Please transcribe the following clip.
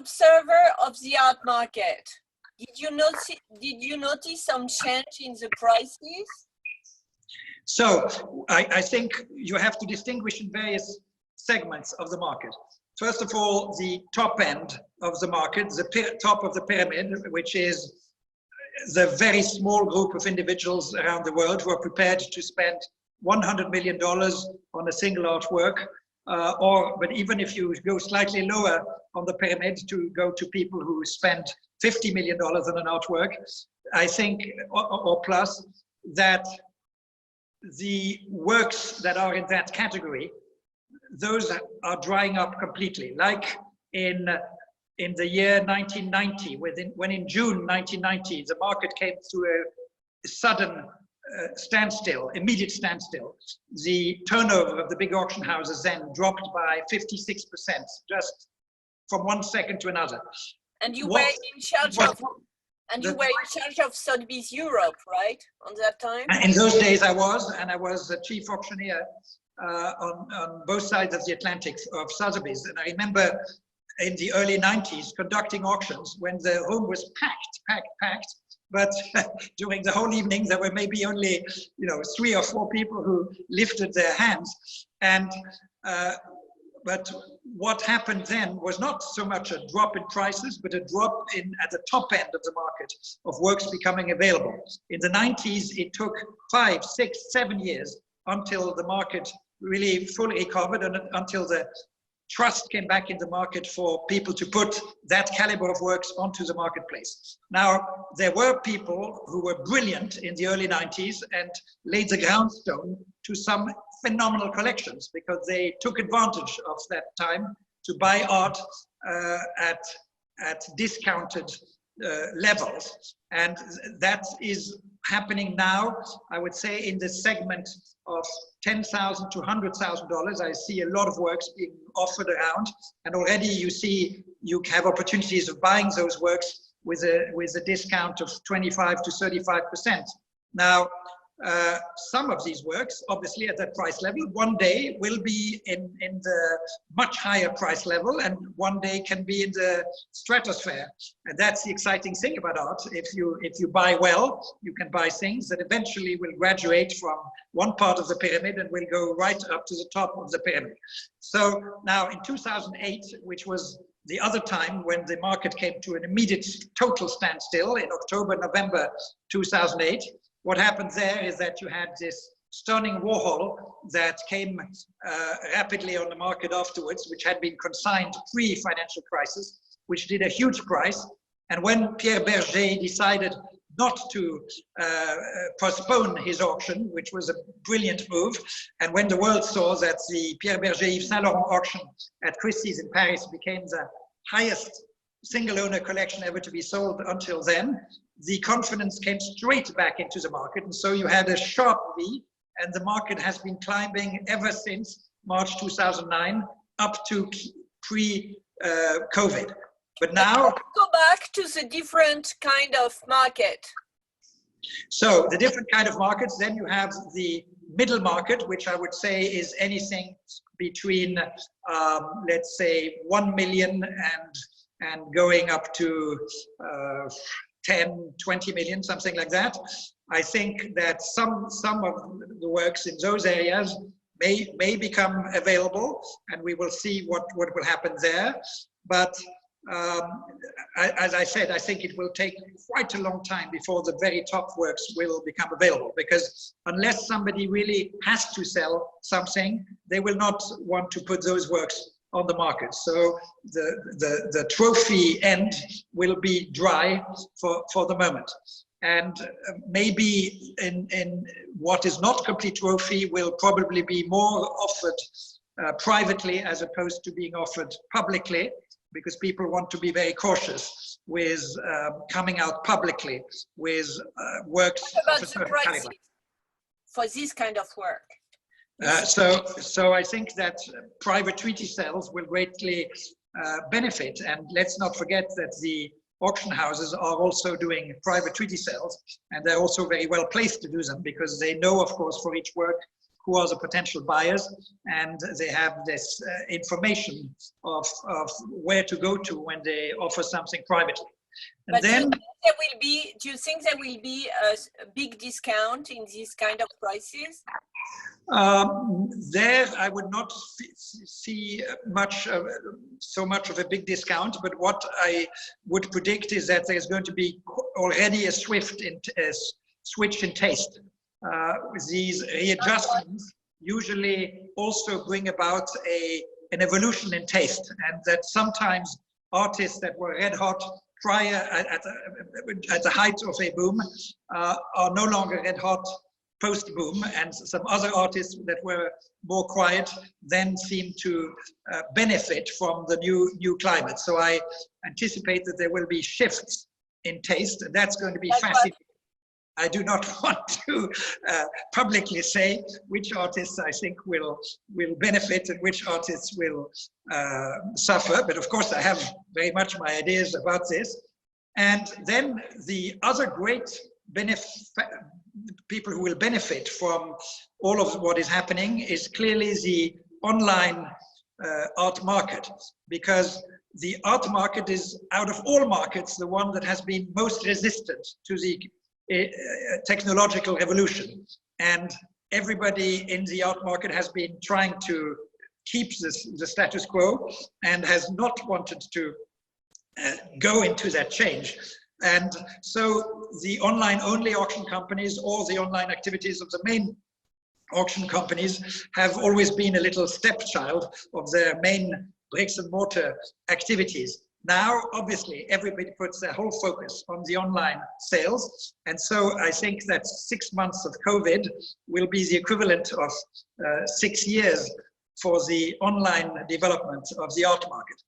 observer of the art market, did you notice some change in the prices? So I think you have to distinguish in various segments of the market. First of all, the top end of the market, the top of the pyramid, which is the very small group of individuals around the world who are prepared to spend $100 million on a single artwork, but even if you go slightly lower on the pyramid to go to people who spend $50 million on an artwork, I think, or plus, that the works that are in that category, those are drying up completely. Like in the year 1990, when in June 1990, the market came to a sudden standstill, immediate standstill. The turnover of the big auction houses then dropped by 56%, just from one second to another. And you were in charge of, Sotheby's Europe, right? On that time? In those days I was a chief auctioneer on both sides of the Atlantic of Sotheby's. And I remember in the early 90s conducting auctions when the room was packed. But during the whole evening, there were maybe only, 3 or 4 people who lifted their hands. And but what happened then was not so much a drop in prices, but a drop at the top end of the market of works becoming available. In the 90s, it took 5, 6, 7 years until the market really fully recovered and until the trust came back in the market for people to put that caliber of works onto the marketplace. Now, there were people who were brilliant in the early 90s and laid the groundstone to some phenomenal collections because they took advantage of that time to buy art at discounted levels. And that is happening now, I would say, in the segment of $10,000 to $100,000. I see a lot of works being offered around, and already you have opportunities of buying those works with a discount of 25 to 35%. Now, some of these works, obviously at that price level, one day will be in the much higher price level, and one day can be in the stratosphere. And that's the exciting thing about art. If you buy well, you can buy things that eventually will graduate from one part of the pyramid and will go right up to the top of the pyramid. So now in 2008, which was the other time when the market came to an immediate total standstill in October, November 2008, what happened there is that you had this stunning Warhol that came rapidly on the market afterwards, which had been consigned pre-financial crisis, which did a huge price. And when Pierre Berger decided not to postpone his auction, which was a brilliant move, and when the world saw that the Pierre Berger Yves Saint Laurent auction at Christie's in Paris became the highest single-owner collection ever to be sold until then, the confidence came straight back into the market. And so you had a sharp V, and the market has been climbing ever since March 2009 up to pre-COVID. But now... Let's go back to the different kind of market. So the different kind of markets, then you have the middle market, which I would say is anything between, let's say, 1 million and going up to 10, 20 million, something like that. I think that some of the works in those areas may become available, and we will see what will happen there. But as I said, I think it will take quite a long time before the very top works will become available, because unless somebody really has to sell something, they will not want to put those works on the market. So the trophy end will be dry for the moment. And maybe in what is not complete trophy will probably be more offered privately as opposed to being offered publicly, because people want to be very cautious with coming out publicly with works of a certain caliber. For this kind of work? So I think that private treaty sales will greatly benefit. And let's not forget that the auction houses are also doing private treaty sales, and they're also very well placed to do them, because they know, of course, for each work who are the potential buyers, and they have this information of where to go to when they offer something privately. And but then do you think there will be a big discount in these kind of prices? There, I would not see so much of a big discount, but what I would predict is that there's going to be already a switch in taste. These readjustments usually also bring about an evolution in taste, and that sometimes artists that were red hot prior at the height of a boom are no longer red hot post-boom, and some other artists that were more quiet then seem to benefit from the new climate. So I anticipate that there will be shifts in taste, and that's going to be fascinating. I do not want to publicly say which artists I think will benefit and which artists will suffer, but of course I have very much my ideas about this. And then the other great people who will benefit from all of what is happening is clearly the online art market, because the art market is, out of all markets, the one that has been most resistant to the technological revolution. And everybody in the art market has been trying to keep the status quo and has not wanted to go into that change. And so the online-only auction companies or the online activities of the main auction companies have always been a little stepchild of their main bricks and mortar activities. Now, obviously, everybody puts their whole focus on the online sales. And so I think that 6 months of COVID will be the equivalent of 6 years for the online development of the art market.